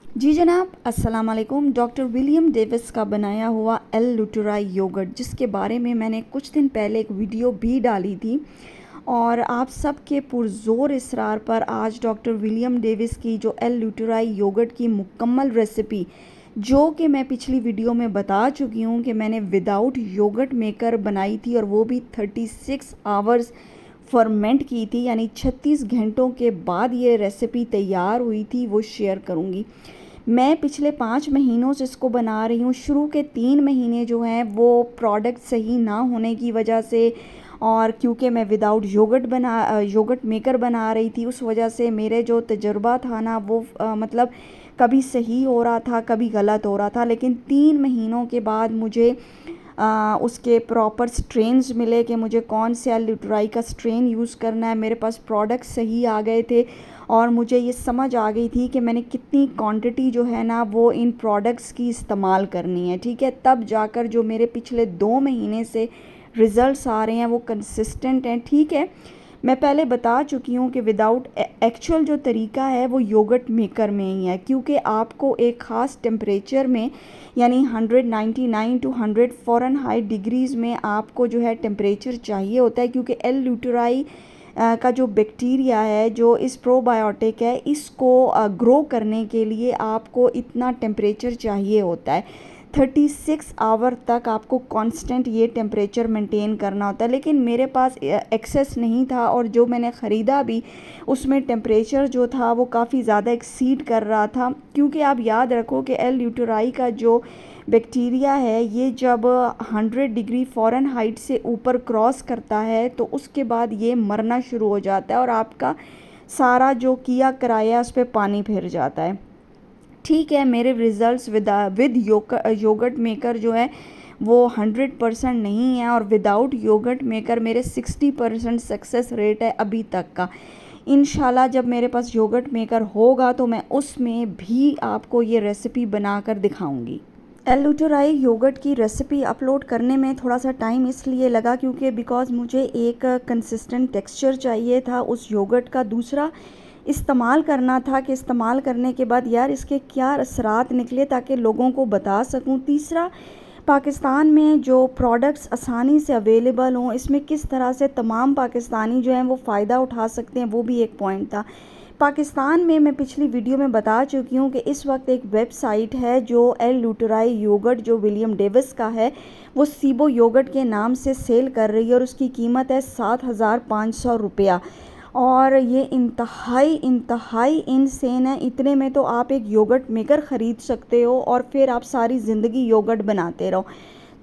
जी जनाब, अस्सलाम वालेकुम। डॉक्टर विलियम डेविस का बनाया हुआ एल लुटुराई योगर्ट, जिसके बारे में मैंने कुछ दिन पहले एक वीडियो भी डाली थी, और आप सबके पुरज़ोर इसरार पर आज डॉक्टर विलियम डेविस की जो एल लुटुराई योगर्ट की मुकम्मल रेसिपी, जो कि मैं पिछली वीडियो में बता चुकी हूँ कि मैंने विदाउट योगर्ट मेकर बनाई थी, और वो भी 36 आवर्स फर्मेंट की थी, यानी 36 घंटों के बाद ये रेसिपी तैयार हुई थी, वो शेयर करूँगी। मैं पिछले 5 महीनों से इसको बना रही हूँ। शुरू के 3 महीने जो हैं वो प्रोडक्ट सही ना होने की वजह से, और क्योंकि मैं विदाउट योगर्ट मेकर बना रही थी, उस वजह से मेरे जो तजुर्बा था ना वो मतलब कभी सही हो रहा था, कभी गलत हो रहा था। लेकिन 3 महीनों के बाद मुझे उसके प्रॉपर स्ट्रेन्स मिले कि मुझे कौन से एल लुटुराई का स्ट्रेन यूज़ करना है। मेरे पास प्रोडक्ट सही आ गए थे, और मुझे ये समझ आ गई थी कि मैंने कितनी क्वांटिटी जो है ना वो इन प्रोडक्ट्स की इस्तेमाल करनी है, ठीक है। तब जाकर जो मेरे पिछले 2 महीने से रिज़ल्ट्स आ रहे हैं वो कंसिस्टेंट हैं, ठीक है। मैं पहले बता चुकी हूँ कि विदाउट एक्चुअल जो तरीका है वो योगर्ट मेकर में ही है, क्योंकि आपको एक ख़ास टेम्परेचर में, यानी 199 टू 100 फ़ारेनहाइट डिग्रीज़ में आपको जो है टेम्परेचर चाहिए होता है, क्योंकि एल लुटुराई का जो बैक्टीरिया है, जो इस प्रोबायोटिक है, इसको ग्रो करने के लिए आपको इतना टेम्परेचर चाहिए होता है। 36 आवर तक आपको कांस्टेंट ये टेम्परेचर मेंटेन करना होता है। लेकिन मेरे पास एक्सेस नहीं था, और जो मैंने ख़रीदा भी उसमें टेम्परेचर जो था वो काफ़ी ज़्यादा एक्सीड कर रहा था। क्योंकि आप याद रखो कि एल ल्यूटेराई का जो बैक्टीरिया है, ये जब 100 डिग्री फ़ारेनहाइट से ऊपर क्रॉस करता है तो उसके बाद ये मरना शुरू हो जाता है, और आपका सारा जो किया कराया उस पर पानी फिर जाता है, ठीक है। मेरे रिज़ल्ट्स विद योगर्ट मेकर जो है वो 100% नहीं है, और विदाउट योगर्ट मेकर मेरे 60% सक्सेस रेट है अभी तक का। इंशाल्लाह जब मेरे पास योगर्ट मेकर होगा तो मैं उसमें भी आपको ये रेसिपी बनाकर दिखाऊंगी। एल लुटुराई योगर्ट की रेसिपी अपलोड करने में थोड़ा सा टाइम इसलिए लगा क्योंकि बिकॉज़ मुझे एक कंसिस्टेंट टेक्सचर चाहिए था उस योगर्ट का। दूसरा इस्तेमाल करना था कि इस्तेमाल करने के बाद यार इसके क्या असरात निकले, ताकि लोगों को बता सकूं। तीसरा, पाकिस्तान में जो प्रोडक्ट्स आसानी से अवेलेबल हों, इसमें किस तरह से तमाम पाकिस्तानी जो हैं वो फ़ायदा उठा सकते हैं, वो भी एक पॉइंट था। पाकिस्तान में मैं पिछली वीडियो में बता चुकी हूँ कि इस वक्त एक वेबसाइट है जो एल लुटुराई योगर्ट जो विलियम डेविस का है, वो सीबो योगर्ट के नाम से सेल कर रही है, और उसकी कीमत है 7,500 रुपया। और ये इंतहाई इनसेन है। इतने में तो आप एक योगर्ट मेकर ख़रीद सकते हो, और फिर आप सारी ज़िंदगी योगर्ट बनाते रहो।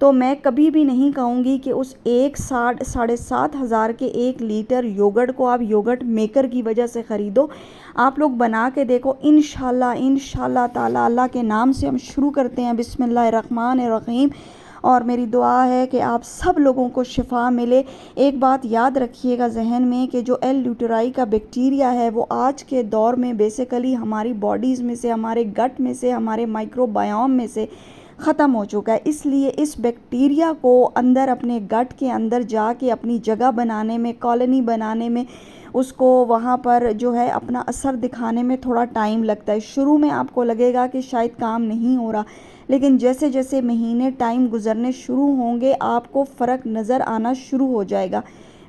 तो मैं कभी भी नहीं कहूँगी कि उस एक 7,500 के 1 लीटर योगर्ट को आप योगर्ट मेकर की वजह से ख़रीदो। आप लोग बना के देखो, इंशाल्लाह ताला। अल्लाह के नाम से हम शुरू करते हैं, बिस्मिल्लाहिर्रहमानिर्रहीम। और मेरी दुआ है कि आप सब लोगों को शिफा मिले। एक बात याद रखिएगा जहन में कि जो एल लुटुराई का बैक्टीरिया है वो आज के दौर में बेसिकली हमारी बॉडीज़ में से, हमारे गट में से, हमारे माइक्रोबायोम में से ख़त्म हो चुका है। इसलिए इस बैक्टीरिया को अंदर अपने गट के अंदर जाके अपनी जगह बनाने में, कॉलोनी बनाने में, उसको वहाँ पर जो है अपना असर दिखाने में थोड़ा टाइम लगता है। शुरू में आपको लगेगा कि शायद काम नहीं हो रहा, लेकिन जैसे जैसे महीने टाइम गुजरने शुरू होंगे आपको फ़र्क नज़र आना शुरू हो जाएगा।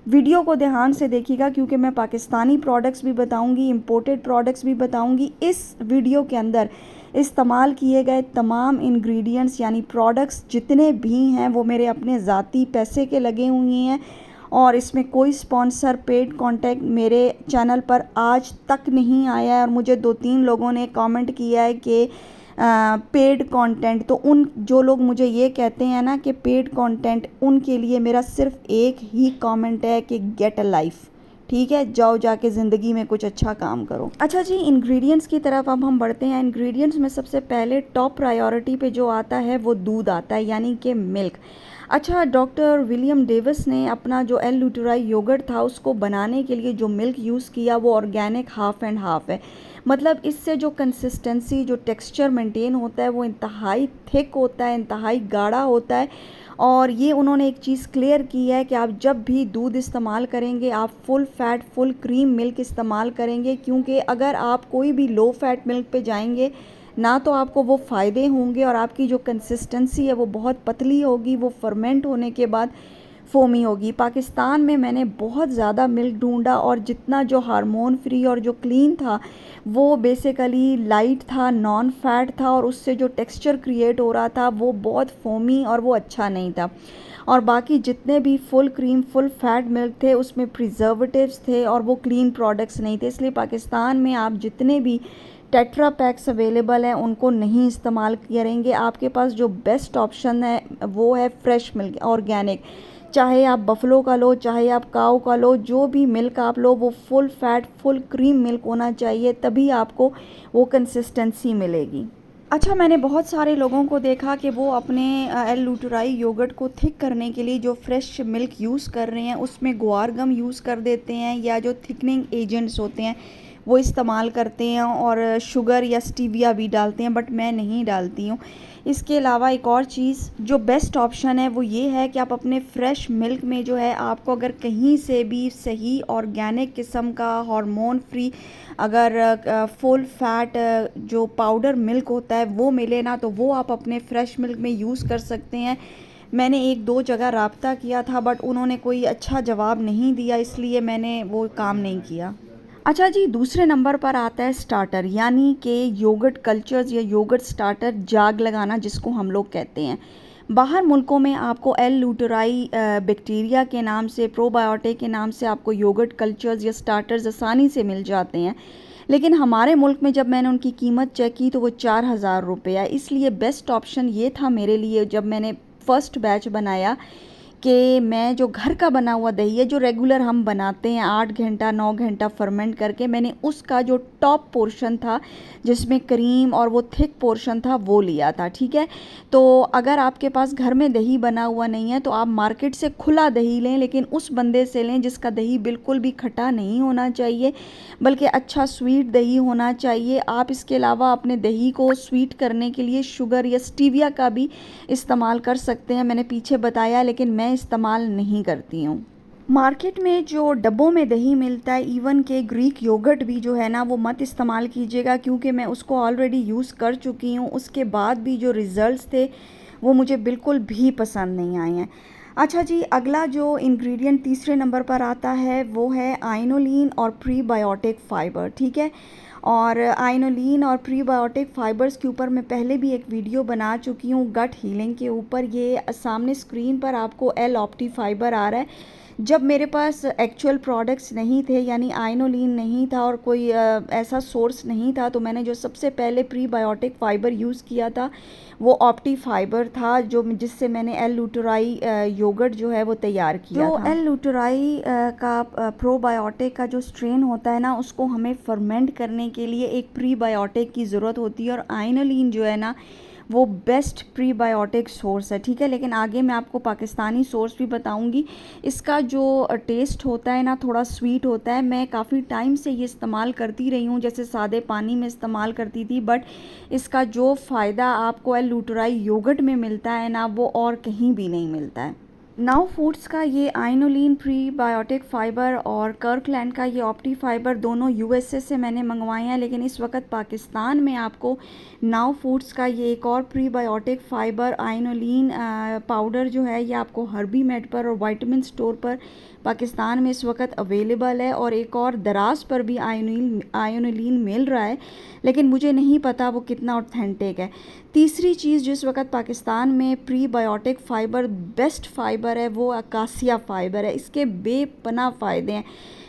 वीडियो को ध्यान से देखिएगा, क्योंकि मैं पाकिस्तानी प्रोडक्ट्स भी बताऊंगी, इंपोर्टेड प्रोडक्ट्स भी बताऊंगी। इस वीडियो के अंदर इस्तेमाल किए गए तमाम इंग्रेडिएंट्स यानी प्रोडक्ट्स जितने भी हैं वो मेरे अपने ज़ाती पैसे के लगे हुए हैं, और इसमें कोई स्पॉन्सर पेड कॉन्टेक्ट मेरे चैनल पर आज तक नहीं आया है। और मुझे 2-3 लोगों ने कमेंट किया है कि पेड कंटेंट, तो उन जो लोग मुझे ये कहते हैं ना कि पेड कंटेंट, उनके लिए मेरा सिर्फ एक ही कमेंट है कि गेट अ लाइफ, ठीक है। जाओ जाके ज़िंदगी में कुछ अच्छा काम करो। अच्छा जी, इंग्रेडिएंट्स की तरफ अब हम बढ़ते हैं। इंग्रेडिएंट्स में सबसे पहले टॉप प्रायोरिटी पे जो आता है वो दूध आता है, यानी कि मिल्क। अच्छा, डॉक्टर विलियम डेविस ने अपना जो एल लुटुराई योगर्ट था उसको बनाने के लिए जो मिल्क यूज़ किया वो ऑर्गेनिक हाफ़ एंड हाफ़ है। मतलब इससे जो कंसिस्टेंसी, जो टेक्सचर मेंटेन होता है वो इंतहाई थिक होता है, इंतहाई गाढ़ा होता है। और ये उन्होंने एक चीज़ क्लियर की है कि आप जब भी दूध इस्तेमाल करेंगे आप full fat full cream milk इस्तेमाल करेंगे, क्योंकि अगर आप कोई भी लो फैट मिल्क पे जाएंगे ना तो आपको वो फ़ायदे होंगे और आपकी जो कंसिस्टेंसी है वो बहुत पतली होगी, वो फर्मेंट होने के बाद फ़ोमी होगी। पाकिस्तान में मैंने बहुत ज़्यादा मिल्क ढूँढा और जितना जो हार्मोन फ्री और जो क्लीन था वो बेसिकली लाइट था, नॉन फैट था और उससे जो टेक्सचर क्रिएट हो रहा था वो बहुत फ़ोमी और वो अच्छा नहीं था। और बाकी जितने भी full cream, full fat milk थे उसमें प्रिजर्वेटिव्स थे और वो क्लीन प्रोडक्ट्स नहीं थे। इसलिए पाकिस्तान में आप जितने भी टेट्रा पैक्स अवेलेबल हैं उनको नहीं इस्तेमाल करेंगे। आपके पास जो बेस्ट ऑप्शन है वो है फ्रेश मिल्क, ऑर्गेनिक। चाहे आप बफलो का लो, चाहे आप काऊ का लो, जो भी मिल्क आप लो वो full fat, full cream milk होना चाहिए, तभी आपको वो कंसिस्टेंसी मिलेगी। अच्छा, मैंने बहुत सारे लोगों को देखा कि वो अपने एल लुटुराई योगर्ट को थिक करने के लिए जो फ्रेश मिल्क यूज़ कर रहे हैं उसमें गुआर गम यूज़ कर देते हैं या जो थिकनिंग एजेंट्स होते हैं वो इस्तेमाल करते हैं और शुगर या स्टीविया भी डालते हैं, बट मैं नहीं डालती हूँ। इसके अलावा एक और चीज़ जो बेस्ट ऑप्शन है वो ये है कि आप अपने फ्रेश मिल्क में जो है, आपको अगर कहीं से भी सही ऑर्गेनिक किस्म का हार्मोन फ्री अगर फुल फैट जो पाउडर मिल्क होता है वो मिले ना, तो वो आप अपने फ्रेश मिल्क में यूज़ कर सकते हैं। मैंने 1-2 जगह राब्ता किया था बट उन्होंने कोई अच्छा जवाब नहीं दिया, इसलिए मैंने वो काम नहीं किया। अच्छा जी, दूसरे नंबर पर आता है स्टार्टर, यानी कि योगर्ट कल्चर्स या योगर्ट स्टार्टर, जाग लगाना जिसको हम लोग कहते हैं। बाहर मुल्कों में आपको एल लुटराई बैक्टीरिया के नाम से, प्रोबायोटिक के नाम से आपको योगर्ट कल्चर्स या स्टार्टर्स आसानी से मिल जाते हैं। लेकिन हमारे मुल्क में जब मैंने उनकी कीमत चेक की तो वो 4000 रुपये है। इसलिए बेस्ट ऑप्शन ये था मेरे लिए जब मैंने फ़र्स्ट बैच बनाया कि मैं जो घर का बना हुआ दही है जो रेगुलर हम बनाते हैं 8 घंटा 9 घंटा फर्मेंट करके, मैंने उसका जो टॉप पोर्शन था जिसमें क्रीम और वो थिक पोर्शन था वो लिया था। ठीक है, तो अगर आपके पास घर में दही बना हुआ नहीं है तो आप मार्केट से खुला दही लें, लेकिन उस बंदे से लें जिसका दही बिल्कुल भी खट्टा नहीं होना चाहिए बल्कि अच्छा स्वीट दही होना चाहिए। आप इसके अलावा अपने दही को स्वीट करने के लिए शुगर या स्टीविया का भी इस्तेमाल कर सकते हैं, मैंने पीछे बताया, लेकिन मैं इस्तेमाल नहीं करती हूँ। मार्केट में जो डब्बों में दही मिलता है, इवन के ग्रीक योगर्ट भी जो है ना वो मत इस्तेमाल कीजिएगा, क्योंकि मैं उसको ऑलरेडी यूज़ कर चुकी हूँ। उसके बाद भी जो रिज़ल्ट्स थे वो मुझे बिल्कुल भी पसंद नहीं आए हैं। अच्छा जी, अगला जो इंग्रेडिएंट तीसरे नंबर पर आता है वो है आइनोलिन और प्रीबायोटिक फ़ाइबर। ठीक है, और आइनोलिन और प्रीबायोटिक फ़ाइबर्स के ऊपर मैं पहले भी एक वीडियो बना चुकी हूँ गट हीलिंग के ऊपर। ये सामने स्क्रीन पर आपको एल ऑप्टी फ़ाइबर आ रहा है। जब मेरे पास एक्चुअल प्रोडक्ट्स नहीं थे, यानी आइनोलिन नहीं था और कोई ऐसा सोर्स नहीं था, तो मैंने जो सबसे पहले प्रीबायोटिक फ़ाइबर यूज़ किया था वो ऑप्टी फ़ाइबर था, जो जिससे मैंने एल लुटुराई योगर्ट जो है वो तैयार किया था। एल लुटुराई का प्रोबायोटिक का जो स्ट्रेन होता है ना, उसको हमें फर्मेंट करने के लिए एक प्रीबायोटिक की ज़रूरत होती है और आइनोलिन जो है ना वो बेस्ट प्रीबायोटिक सोर्स है। ठीक है, लेकिन आगे मैं आपको पाकिस्तानी सोर्स भी बताऊंगी। इसका जो टेस्ट होता है ना थोड़ा स्वीट होता है। मैं काफ़ी टाइम से ये इस्तेमाल करती रही हूँ, जैसे सादे पानी में इस्तेमाल करती थी, बट इसका जो फ़ायदा आपको एल लुटुराई योगर्ट में मिलता है ना वो और कहीं भी नहीं मिलता है। नाउ फूड्स का ये आइनोलिन प्रीबायोटिक फ़ाइबर और कर्कलैंड का ये ऑप्टी फ़ाइबर दोनों यूएसए से मैंने मंगवाए हैं, लेकिन इस वक्त पाकिस्तान में आपको नाउ फूड्स का ये एक और प्रीबायोटिक फ़ाइबर आइनोलिन पाउडर जो है ये आपको हर्बी मेड पर और विटामिन स्टोर पर पाकिस्तान में इस वक्त अवेलेबल है, और एक और दराज पर भी आयोनिलीन मिल रहा है, लेकिन मुझे नहीं पता वो कितना ऑथेंटिक है। तीसरी चीज़ जिस वक्त पाकिस्तान में प्रीबायोटिक फ़ाइबर बेस्ट फ़ाइबर है वो अकासिया फ़ाइबर है। इसके बेपनाह फ़ायदे हैं।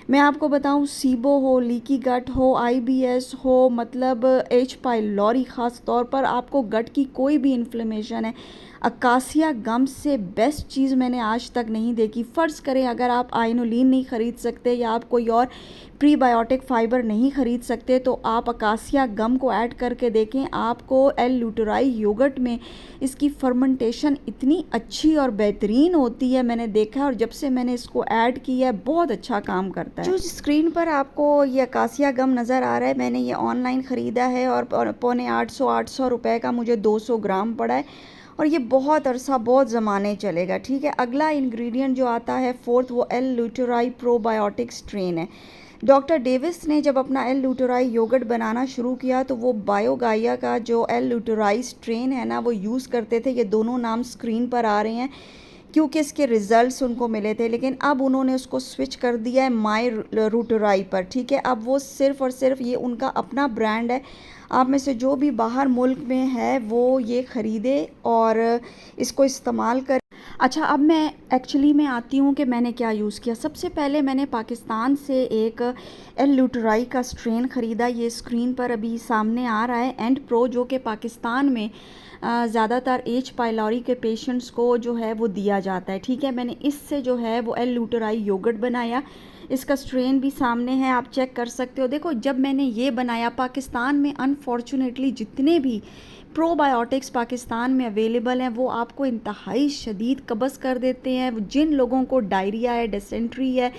मैं आपको बताऊं, सीबो हो, लीकी गट हो, आईबीएस हो, मतलब एच पाइलोरी ख़ास तौर पर आपको गट की कोई भी इन्फ्लेमेशन है, अकासिया गम से बेस्ट चीज़ मैंने आज तक नहीं देखी। फ़र्ज़ करें अगर आप आइनोलिन नहीं ख़रीद सकते या आप कोई और प्रीबायोटिक फ़ाइबर नहीं ख़रीद सकते तो आप अकासिया गम को ऐड करके देखें। आपको एल लुटुराई योगर्ट में इसकी फर्मेंटेशन इतनी अच्छी और बेहतरीन होती है, मैंने देखा, और जब से मैंने इसको ऐड किया है बहुत अच्छा काम करता है। जो स्क्रीन पर आपको ये अकासिया गम नज़र आ रहा है, मैंने ये ऑनलाइन ख़रीदा है और पौने 800 रुपए का मुझे 200 ग्राम पड़ा है, और ये बहुत अरसा बहुत ज़माने चलेगा। ठीक है, अगला इंग्रेडिएंट जो आता है फोर्थ, वो एल लुटुराई प्रोबायोटिक स्ट्रेन है। डॉक्टर डेविस ने जब अपना एल लूटोराई योगर्ट बनाना शुरू किया तो वो बायोगाइया का जो एल लूटोराई स्ट्रेन है ना वो यूज़ करते थे। ये दोनों नाम स्क्रीन पर आ रहे हैं क्योंकि इसके रिज़ल्ट्स उनको मिले थे, लेकिन अब उन्होंने उसको स्विच कर दिया है माई लूटोराई पर। ठीक है, अब वो सिर्फ़ और सिर्फ ये उनका अपना ब्रांड है। आप में से जो भी बाहर मुल्क में है वो ये ख़रीदे और इसको इस्तेमाल कर। अच्छा, अब मैं एक्चुअली में आती हूँ कि मैंने क्या यूज़ किया। सबसे पहले मैंने पाकिस्तान से एक एल लूटोराई का स्ट्रेन ख़रीदा। ये स्क्रीन पर अभी सामने आ रहा है एंड प्रो, जो कि पाकिस्तान में ज़्यादातर एच पाइलोरी के पेशेंट्स को जो है वो दिया जाता है। ठीक है, मैंने इससे जो है वो एल लूटोराई योगर्ट बनाया। इसका स्ट्रेन भी सामने है, आप चेक कर सकते हो। देखो, जब मैंने ये बनाया, पाकिस्तान में अनफॉर्चुनेटली जितने भी प्रोबायोटिक्स पाकिस्तान में अवेलेबल हैं वो आपको इंतहाई शदीद कब्ज़ कर देते हैं। जिन लोगों को डायरिया है, डिसेंट्री है,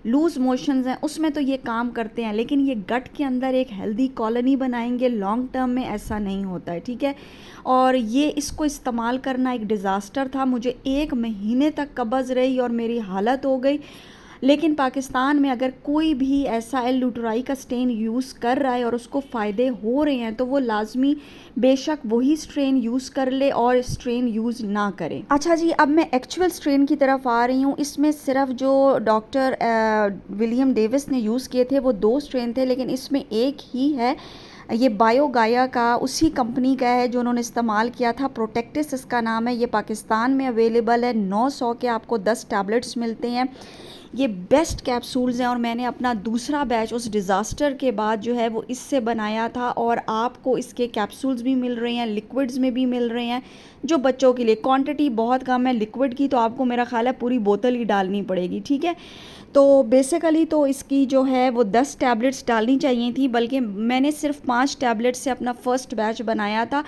लूज़ मोशंस हैं, उसमें तो ये काम करते हैं, लेकिन ये गट के अंदर एक हेल्दी कॉलोनी बनाएंगे। लॉन्ग टर्म में ऐसा नहीं होता है। ठीक है, और ये इसको इस्तेमाल करना एक डिज़ास्टर था। मुझे 1 महीने तक कब्ज़ रही और मेरी हालत हो गई। लेकिन पाकिस्तान में अगर कोई भी ऐसा एल लूटोराई का स्ट्रेन यूज़ कर रहा है और उसको फ़ायदे हो रहे हैं तो वो लाजमी बेशक वही स्ट्रेन यूज़ कर ले और स्ट्रेन यूज़ ना करे। अच्छा जी, अब मैं एक्चुअल स्ट्रेन की तरफ आ रही हूँ। इसमें सिर्फ जो डॉक्टर विलियम डेविस ने यूज़ किए थे वो 2 स्ट्रेन थे, लेकिन इसमें एक ही है। ये बायोगाया का उसी कंपनी का है जो उन्होंने इस्तेमाल किया था। प्रोटेक्टिस इसका नाम है। ये पाकिस्तान में अवेलेबल है। 900 के आपको 10 टैबलेट्स मिलते हैं। ये बेस्ट कैप्सूल्स हैं और मैंने अपना दूसरा बैच उस डिज़ास्टर के बाद जो है वो इससे बनाया था और आपको इसके कैप्सूल्स भी मिल रहे हैं, लिक्विड्स में भी मिल रहे हैं। जो बच्चों के लिए क्वांटिटी बहुत कम है लिक्विड की, तो आपको मेरा ख्याल है पूरी बोतल ही डालनी पड़ेगी। ठीक है, तो बेसिकली तो इसकी जो है वो 10 टैबलेट्स डालनी चाहिए थी, बल्कि मैंने सिर्फ 5 टैबलेट से अपना फ़र्स्ट बैच बनाया था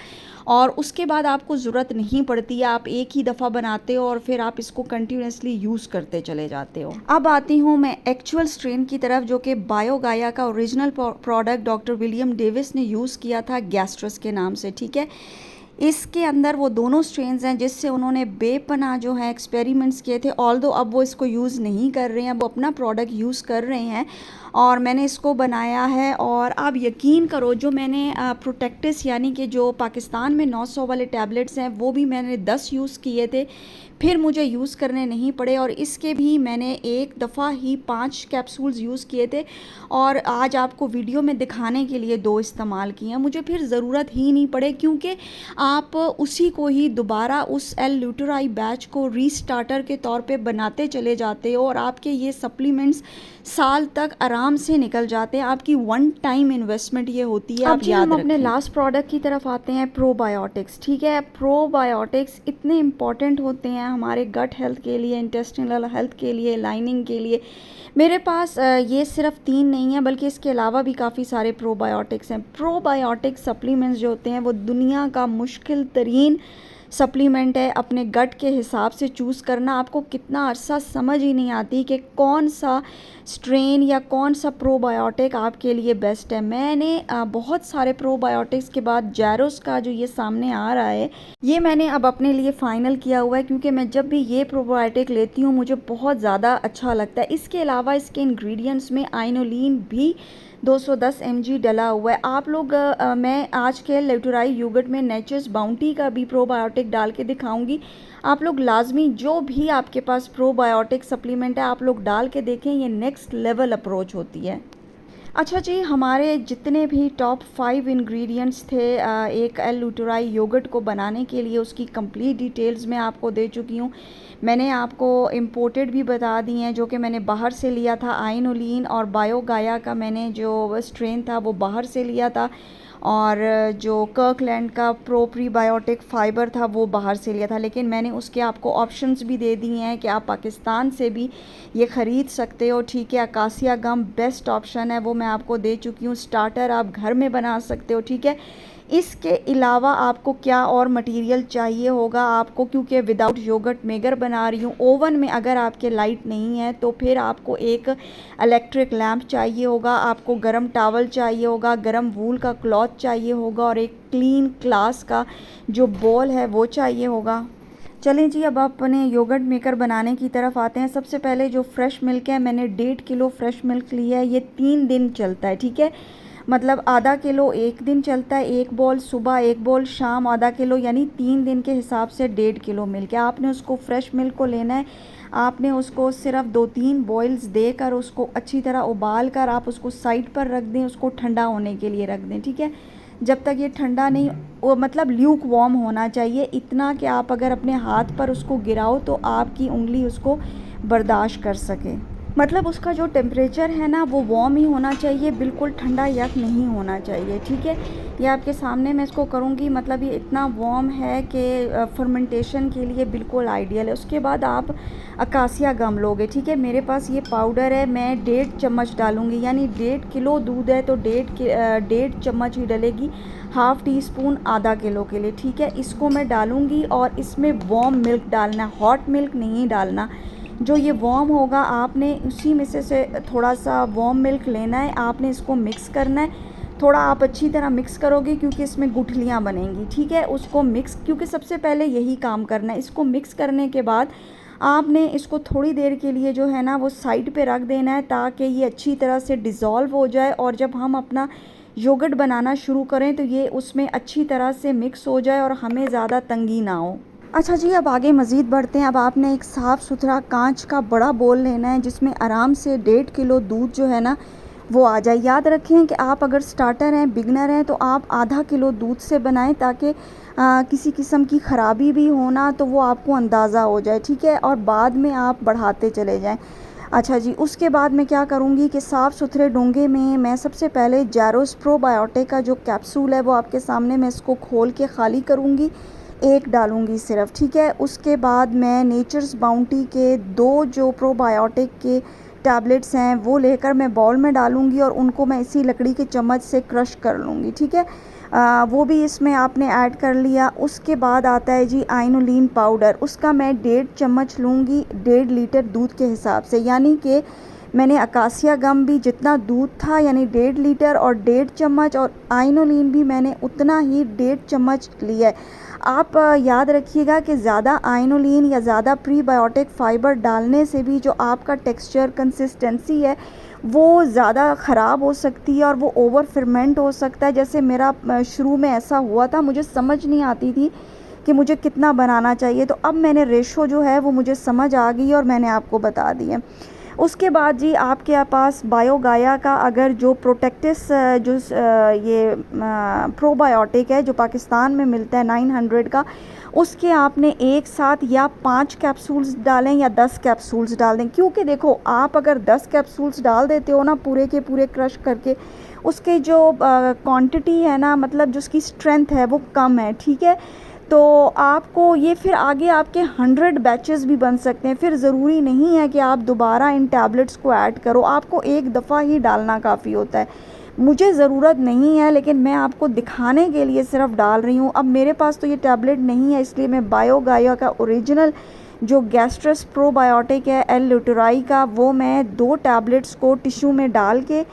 और उसके बाद आपको ज़रूरत नहीं पड़ती है। आप एक ही दफ़ा बनाते हो और फिर आप इसको कंटिन्यूसली यूज़ करते चले जाते हो। अब आती हूँ मैं एक्चुअल स्ट्रेन की तरफ, जो कि बायोगाया का original product doctor William Davis ने यूज़ किया था गैस्ट्रस के नाम से। ठीक है, इसके अंदर वो दोनों स्ट्रेन्स हैं जिससे उन्होंने बेपनाह जो है एक्सपेरिमेंट्स किए थे। ऑल्दो अब वो इसको यूज़ नहीं कर रहे हैं, वो अपना प्रोडक्ट यूज़ कर रहे हैं और मैंने इसको बनाया है। और आप यकीन करो, जो मैंने प्रोटेक्टिस यानी कि जो पाकिस्तान में 900 वाले टैबलेट्स हैं वो भी मैंने 10 यूज़ किए थे, फिर मुझे यूज़ करने नहीं पड़े। और इसके भी मैंने एक दफ़ा ही 5 कैप्सूल्स यूज़ किए थे और आज आपको वीडियो में दिखाने के लिए 2 इस्तेमाल किए हैं। मुझे फिर ज़रूरत ही नहीं पड़े, क्योंकि आप उसी को ही दोबारा उस एल लूटोराई बैच को रीस्टार्टर के तौर पे बनाते चले जाते हो और आपके ये सप्लीमेंट्स साल तक आराम से निकल जाते हैं। आपकी वन टाइम इन्वेस्टमेंट ये होती है। आप याद रखें। अपने लास्ट प्रोडक्ट की तरफ आते हैं, प्रोबायोटिक्स। ठीक है, प्रोबायोटिक्स इतने इम्पॉर्टेंट होते हैं हमारे गट हेल्थ के लिए, इंटेस्टिनल हेल्थ के लिए, लाइनिंग के लिए। मेरे पास ये सिर्फ 3 नहीं है, बल्कि इसके अलावा भी काफ़ी सारे प्रोबायोटिक्स हैं। प्रोबायोटिक सप्लीमेंट्स जो होते हैं वो दुनिया का मुश्किल तरीन सप्लीमेंट है अपने गट के हिसाब से चूज़ करना। आपको कितना अरसा समझ ही नहीं आती कि कौन सा स्ट्रेन या कौन सा प्रोबायोटिक आपके लिए बेस्ट है। मैंने बहुत सारे प्रोबायोटिक्स के बाद जैरोस का जो ये सामने आ रहा है, ये मैंने अब अपने लिए फ़ाइनल किया हुआ है, क्योंकि मैं जब भी ये प्रोबायोटिक लेती हूँ मुझे बहुत ज़्यादा अच्छा लगता है। इसके अलावा इसके इंग्रेडिएंट्स में आइनोलिन भी 210 mg डला हुआ है। आप लोग मैं आज के लूटोराई योगर्ट में नेचर्स बाउंटी का भी प्रोबायोटिक डाल के दिखाऊंगी। आप लोग लाजमी जो भी आपके पास प्रोबायोटिक सप्लीमेंट है आप लोग डाल के देखें, ये नेक्स्ट लेवल अप्रोच होती है। अच्छा जी, हमारे जितने भी टॉप 5 इंग्रेडिएंट्स थे एक एल लूटोराई योगर्ट को बनाने के लिए, उसकी कंप्लीट डिटेल्स मैं आपको दे चुकी हूँ। मैंने आपको इम्पोर्टेड भी बता दी हैं जो कि मैंने बाहर से लिया था। आइनोलिन और बायोगाया का मैंने जो स्ट्रेन था वो बाहर से लिया था और जो कर्कलैंड का प्रो प्रीबायोटिक फ़ाइबर था वो बाहर से लिया था। लेकिन मैंने उसके आपको ऑप्शंस भी दे दिए हैं कि आप पाकिस्तान से भी ये ख़रीद सकते हो। ठीक है, अकासिया गम बेस्ट ऑप्शन है, वो मैं आपको दे चुकी हूँ। स्टार्टर आप घर में बना सकते हो। ठीक है, इसके अलावा आपको क्या और मटेरियल चाहिए होगा आपको, क्योंकि विदाउट योगर्ट मेगर बना रही हूँ। ओवन में अगर आपके लाइट नहीं है तो फिर आपको एक इलेक्ट्रिक लैंप चाहिए होगा, आपको गर्म टावल चाहिए होगा, गर्म वूल का क्लॉथ चाहिए होगा और एक क्लीन ग्लास का जो बॉल है वो चाहिए होगा। चलें जी, अब अपने योगर्ट मेकर बनाने की तरफ आते हैं। सबसे पहले जो फ्रेश मिल्क है, मैंने 1.5 किलो फ्रेश मिल्क लिया है। ये 3 दिन चलता है, ठीक है। मतलब आधा किलो एक दिन चलता है, एक बॉल सुबह, एक बॉल शाम, आधा किलो, यानी 3 दिन के हिसाब से 1.5 किलो मिल्क है। आपने उसको फ्रेश मिल्क को लेना है, आपने उसको सिर्फ 2-3 बॉयल्स देकर उसको अच्छी तरह उबाल कर आप उसको साइड पर रख दें, उसको ठंडा होने के लिए रख दें, ठीक है। जब तक ये ठंडा नहीं, वो मतलब ल्यूक वार्म होना चाहिए, इतना कि आप अगर अपने हाथ पर उसको गिराओ तो आपकी उंगली उसको बर्दाश्त कर सके। मतलब उसका जो टेम्परेचर है ना वो वार्म ही होना चाहिए, बिल्कुल ठंडा यक नहीं होना चाहिए, ठीक है। ये आपके सामने मैं इसको करूँगी, मतलब ये इतना वार्म है कि फर्मेंटेशन के लिए बिल्कुल आइडियल है। उसके बाद आप अकासिया गम लोगे, ठीक है। मेरे पास ये पाउडर है, मैं 1.5 चम्मच डालूँगी, यानी 1.5 किलो दूध है तो 1.5 चम्मच ही डलेगी, हाफ़ टी स्पून आधा किलो के लिए, ठीक है। इसको मैं डालूँगी और इसमें वार्म मिल्क डालना, हॉट मिल्क नहीं डालना। जो ये वार्म होगा आपने उसी में से थोड़ा सा वार्म मिल्क लेना है, आपने इसको मिक्स करना है। थोड़ा आप अच्छी तरह मिक्स करोगे क्योंकि इसमें गुठलियाँ बनेंगी, ठीक है। उसको मिक्स, क्योंकि सबसे पहले यही काम करना है। इसको मिक्स करने के बाद आपने इसको थोड़ी देर के लिए जो है ना वो साइड पे रख देना है ताकि ये अच्छी तरह से डिज़ोल्व हो जाए, और जब हम अपना योगर्ट बनाना शुरू करें तो ये उसमें अच्छी तरह से मिक्स हो जाए और हमें ज़्यादा तंगी ना हो। अच्छा जी, अब आगे मज़ीद बढ़ते हैं। अब आपने एक साफ़ सुथरा कांच का बड़ा बोल लेना है जिसमें आराम से 1.5 किलो दूध जो है ना वो आ जाए। याद रखें कि आप अगर स्टार्टर हैं, बिगनर हैं, तो आप आधा किलो दूध से बनाएं ताकि किसी किस्म की ख़राबी भी हो ना तो वो आपको अंदाज़ा हो जाए, ठीक है, और बाद में आप बढ़ाते चले जाएं। अच्छा जी, उसके बाद मैं क्या करूँगी कि साफ़ सुथरे डोंगे में मैं सबसे पहले जैरोस प्रोबायोटिक का जो कैप्सूल है वो आपके सामने, मैं इसको खोल के ख़ाली करूँगी, एक डालूँगी सिर्फ, ठीक है। उसके बाद मैं नेचर्स बाउंटी के 2 जो प्रोबायोटिक के टैबलेट्स हैं वो लेकर मैं बाउल में डालूँगी और उनको मैं इसी लकड़ी के चम्मच से क्रश कर लूँगी, ठीक है। वो भी इसमें आपने ऐड कर लिया। उसके बाद आता है जी आइनोलिन पाउडर, उसका मैं 1.5 चम्मच लूँगी 1.5 लीटर दूध के हिसाब से, यानी कि मैंने अकासिया गम भी जितना दूध था यानी 1.5 लीटर और 1.5 चम्मच, और आइनोलिन भी मैंने उतना ही 1.5 चम्मच लिया है। आप याद रखिएगा कि ज़्यादा आइनोलिन या ज़्यादा प्रीबायोटिक फ़ाइबर डालने से भी जो आपका टेक्सचर कंसिस्टेंसी है वो ज़्यादा ख़राब हो सकती है और वो ओवर फर्मेंट हो सकता है। जैसे मेरा शुरू में ऐसा हुआ था, मुझे समझ नहीं आती थी कि मुझे कितना बनाना चाहिए, तो अब मैंने रेशो जो है वो मुझे समझ आ गई और मैंने आपको बता दिया। उसके बाद जी आपके पास बायोगाया का अगर जो प्रोटेक्टिस जो ये प्रोबायोटिक है जो पाकिस्तान में मिलता है 900 का, उसके आपने एक साथ या 5 कैप्सूल्स डालें या 10 कैप्सूल्स डाल दें, क्योंकि देखो आप अगर 10 कैप्सूल्स डाल देते हो ना पूरे के पूरे क्रश करके, उसके जो क्वांटिटी है ना, मतलब जो उसकी स्ट्रेंथ है वो कम है, ठीक है। तो आपको ये फिर आगे आपके 100 बैचेस भी बन सकते हैं, फिर ज़रूरी नहीं है कि आप दोबारा इन टैबलेट्स को ऐड करो, आपको एक दफ़ा ही डालना काफ़ी होता है। मुझे ज़रूरत नहीं है लेकिन मैं आपको दिखाने के लिए सिर्फ डाल रही हूँ। अब मेरे पास तो ये टैबलेट नहीं है, इसलिए मैं बायोगाया का ओरिजिनल जो गैस्ट्रस प्रोबायोटिक है एल ल्यूटेराई का, वो मैं 2 टैबलेट्स को टिश्यू में डाल के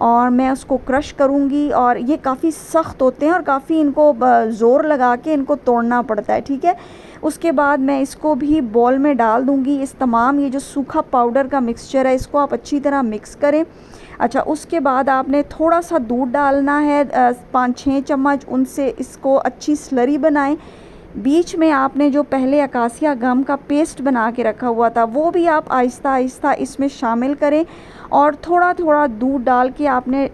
और मैं उसको क्रश करूँगी, और ये काफ़ी सख्त होते हैं और काफ़ी इनको ज़ोर लगा के इनको तोड़ना पड़ता है, ठीक है। उसके बाद मैं इसको भी बॉल में डाल दूँगी। इस तमाम ये जो सूखा पाउडर का मिक्सचर है इसको आप अच्छी तरह मिक्स करें। अच्छा, उसके बाद आपने थोड़ा सा दूध डालना है, 5-6 चम्मच, उनसे इसको अच्छी स्लरी बनाएं। बीच में आपने जो पहले अकासिया गम का पेस्ट बना के रखा हुआ था वो भी आप आहिस्ता आहिस्ता इसमें शामिल करें, और थोड़ा थोड़ा दूध डाल के आपने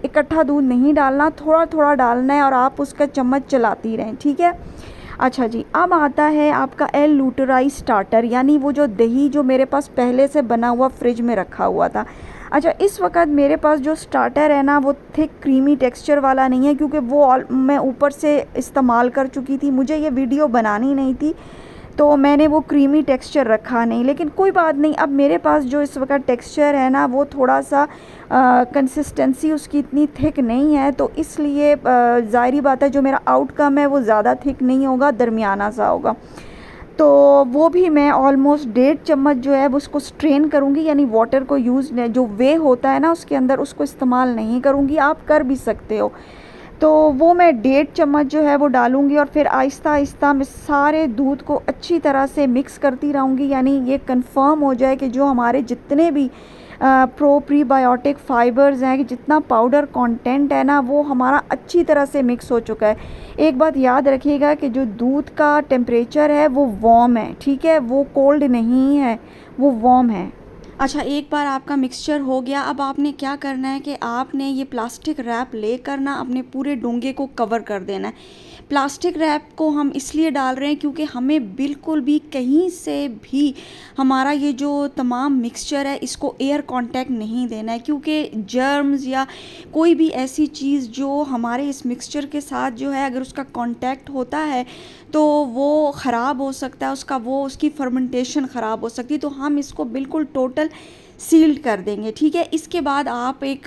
इकट्ठा दूध नहीं डालना, थोड़ा थोड़ा डालना है और आप उसका चम्मच चलाती रहें, ठीक है। अच्छा जी, अब आता है आपका एल ल्यूटेराई स्टार्टर, यानी वो जो दही जो मेरे पास पहले से बना हुआ फ्रिज में रखा हुआ था। अच्छा, इस वक्त मेरे पास जो स्टार्टर है ना वो थिक क्रीमी टेक्सचर वाला नहीं है, क्योंकि वो मैं ऊपर से इस्तेमाल कर चुकी थी, मुझे ये वीडियो बनानी नहीं थी तो मैंने वो क्रीमी टेक्सचर रखा नहीं। लेकिन कोई बात नहीं, अब मेरे पास जो इस वक्त टेक्सचर है ना वो थोड़ा सा कंसिस्टेंसी उसकी इतनी थिक नहीं है, तो इसलिए ज़ाहिरी बात है जो मेरा आउटकम है वो ज़्यादा थिक नहीं होगा, दरमियाना सा होगा। तो वो भी मैं ऑलमोस्ट 1.5 चम्मच जो है उसको स्ट्रेन करूँगी, यानी वाटर को यूज़ जो वे होता है ना उसके अंदर उसको इस्तेमाल नहीं करूँगी, आप कर भी सकते हो। तो वो मैं 1.5 चम्मच जो है वो डालूँगी और फिर आहिस्ता आहिस्ता मैं सारे दूध को अच्छी तरह से मिक्स करती रहूँगी, यानी ये कंफर्म हो जाए कि जो हमारे जितने भी प्रीबायोटिक फ़ाइबर्स हैं, कि जितना पाउडर कंटेंट है ना, वो हमारा अच्छी तरह से मिक्स हो चुका है। एक बात याद रखिएगा कि जो दूध का टेम्परेचर है वो वार्म है, ठीक है, वो कोल्ड नहीं है, वो वार्म है। अच्छा, एक बार आपका मिक्सचर हो गया, अब आपने क्या करना है कि आपने ये प्लास्टिक रैप लेकर ना अपने पूरे डोंगे को कवर कर देना है। प्लास्टिक रैप को हम इसलिए डाल रहे हैं क्योंकि हमें बिल्कुल भी कहीं से भी हमारा ये जो तमाम मिक्सचर है इसको एयर कांटेक्ट नहीं देना है, क्योंकि जर्म्स या कोई भी ऐसी चीज़ जो हमारे इस मिक्सचर के साथ जो है अगर उसका कांटेक्ट होता है तो वो ख़राब हो सकता है, उसकी फर्मेंटेशन ख़राब हो सकती है। तो हम इसको बिल्कुल टोटल सील्ड कर देंगे, ठीक है। इसके बाद आप एक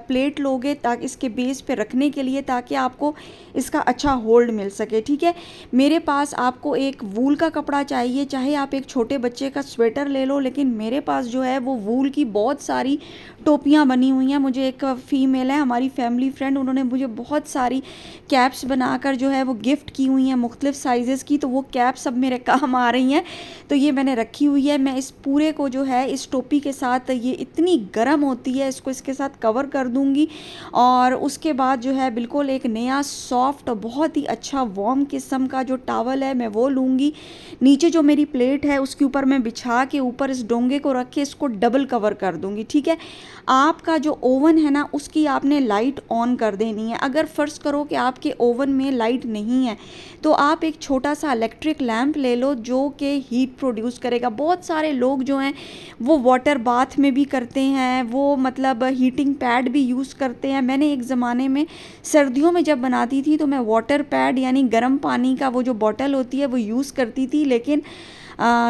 प्लेट लोगे ताकि इसके बेस पे रखने के लिए, ताकि आपको इसका अच्छा होल्ड मिल सके, ठीक है। मेरे पास आपको एक वूल का कपड़ा चाहिए, चाहे आप एक छोटे बच्चे का स्वेटर ले लो, लेकिन मेरे पास जो है वो वूल की बहुत सारी टोपियाँ बनी हुई हैं। मुझे एक फ़ीमेल है हमारी फैमिली फ्रेंड, उन्होंने मुझे बहुत सारी कैप्स बनाकर जो है वो गिफ्ट की हुई हैं मुख्तलिफ़ साइज़ेस की, तो वो कैप्स अब मेरे काम आ रही हैं, तो ये मैंने रखी हुई है। मैं इस पूरे को जो है इस टोपी के साथ, ये इतनी गर्म होती है, इसको इसके साथ कवर कर दूंगी और उसके बाद जो है बिल्कुल एक नया सॉफ्ट और बहुत ही अच्छा वार्म किस्म का जो टॉवल है मैं वो लूँगी। नीचे जो मेरी प्लेट है उसके ऊपर मैं बिछा के ऊपर इस डोंगे को रख के इसको डबल कवर कर दूंगी, ठीक है। आपका जो ओवन है ना उसकी आपने लाइट ऑन कर देनी है। अगर फ़र्ज़ करो कि आपके ओवन में लाइट नहीं है तो आप एक छोटा सा इलेक्ट्रिक लैंप ले लो जो कि हीट प्रोड्यूस करेगा। बहुत सारे लोग जो हैं वो वाटर बाथ में भी करते हैं, वो मतलब हीटिंग पैड भी यूज़ करते हैं। मैंने एक ज़माने में सर्दियों में जब बनाती थी तो मैं वाटर पैड यानी गर्म पानी का वो जो बॉटल होती है वो यूज़ करती थी, लेकिन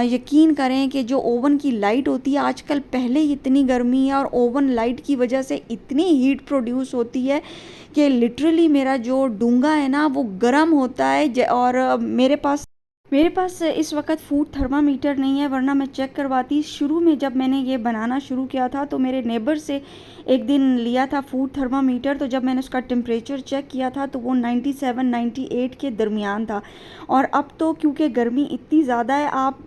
यकीन करें कि जो ओवन की लाइट होती है आजकल, पहले ही इतनी गर्मी है और ओवन लाइट की वजह से इतनी हीट प्रोड्यूस होती है कि लिटरली मेरा जो डूंगा है ना वो गर्म होता है। और मेरे पास इस वक्त फूड थर्मामीटर नहीं है, वरना मैं चेक करवाती। शुरू में जब मैंने ये बनाना शुरू किया था तो मेरे नेबर से एक दिन लिया था फूड थर्मामीटर, तो जब मैंने उसका टेम्परेचर चेक किया था तो वो 97 98 के दरमियान था। और अब तो क्योंकि गर्मी इतनी ज़्यादा है, आप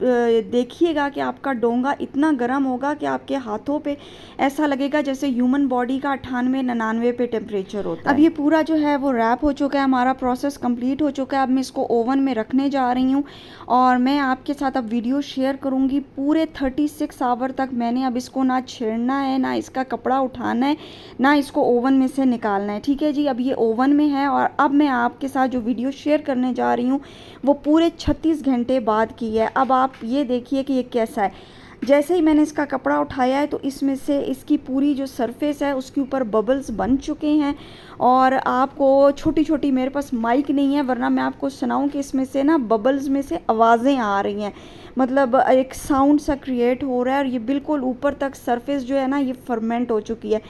देखिएगा कि आपका डोंगा इतना गर्म होगा कि आपके हाथों पे ऐसा लगेगा जैसे ह्यूमन बॉडी का 98 99 पे टेम्परेचर होता है। अब ये पूरा जो है वो रैप हो चुका है, हमारा प्रोसेस कंप्लीट हो चुका है। अब मैं इसको ओवन में रखने जा रही हूँ और मैं आपके साथ अब वीडियो शेयर करूँगी। पूरे 36 आवर तक मैंने अब इसको ना छेड़ना है, ना इसका कपड़ा उठाना है, ना इसको ओवन में से निकालना है, ठीक है जी। अब ये ओवन में है और अब मैं आपके साथ जो वीडियो शेयर करने जा रही हूँ वो पूरे 36 घंटे बाद की है। अब आप ये देखिए कि ये कैसा है। जैसे ही मैंने इसका कपड़ा उठाया है तो इसमें से इसकी पूरी जो सरफेस है उसके ऊपर बबल्स बन चुके हैं और आपको छोटी छोटी, मेरे पास माइक नहीं है वरना मैं आपको सुनाऊं कि इसमें से ना बबल्स में से आवाज़ें आ रही हैं, मतलब एक साउंड सा क्रिएट हो रहा है और ये बिल्कुल ऊपर तक सरफेस जो है ना ये फर्मेंट हो चुकी है।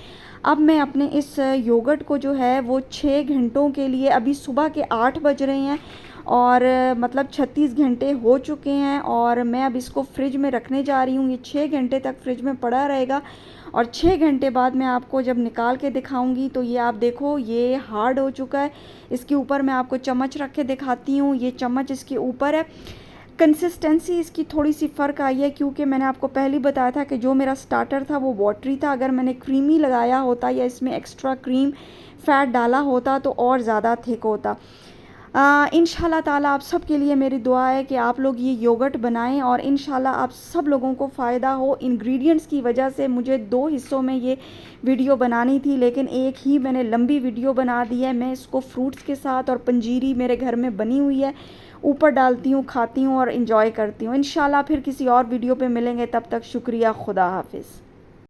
अब मैं अपने इस योगर्ट को जो है वो 6 घंटों के लिए, अभी सुबह के 8 बज रहे हैं और मतलब 36 घंटे हो चुके हैं और मैं अब इसको फ्रिज में रखने जा रही हूँ। ये 6 घंटे तक फ्रिज में पड़ा रहेगा और 6 घंटे बाद मैं आपको जब निकाल के दिखाऊंगी तो ये आप देखो ये हार्ड हो चुका है। इसके ऊपर मैं आपको चम्मच रख के दिखाती हूँ, ये चम्मच इसके ऊपर है। कंसिस्टेंसी इसकी थोड़ी सी फ़र्क आई है क्योंकि मैंने आपको पहले ही बताया था कि जो मेरा स्टार्टर था वो वाटरी था। अगर मैंने क्रीमी लगाया होता या इसमें एक्स्ट्रा क्रीम फ़ैट डाला होता तो और ज़्यादा थिक होता। इंशाल्लाह ताला आप सब के लिए मेरी दुआ है कि आप लोग ये योगर्ट बनाएं और इंशाल्लाह आप सब लोगों को फ़ायदा हो। इंग्रेडिएंट्स की वजह से मुझे 2 हिस्सों में ये वीडियो बनानी थी, लेकिन एक ही मैंने लंबी वीडियो बना दी है। मैं इसको फ्रूट्स के साथ और पंजीरी मेरे घर में बनी हुई है ऊपर डालती हूँ, खाती हूँ और इंजॉय करती हूँ। इंशाल्लाह फिर किसी और वीडियो पे मिलेंगे, तब तक शुक्रिया, खुदा हाफिज़।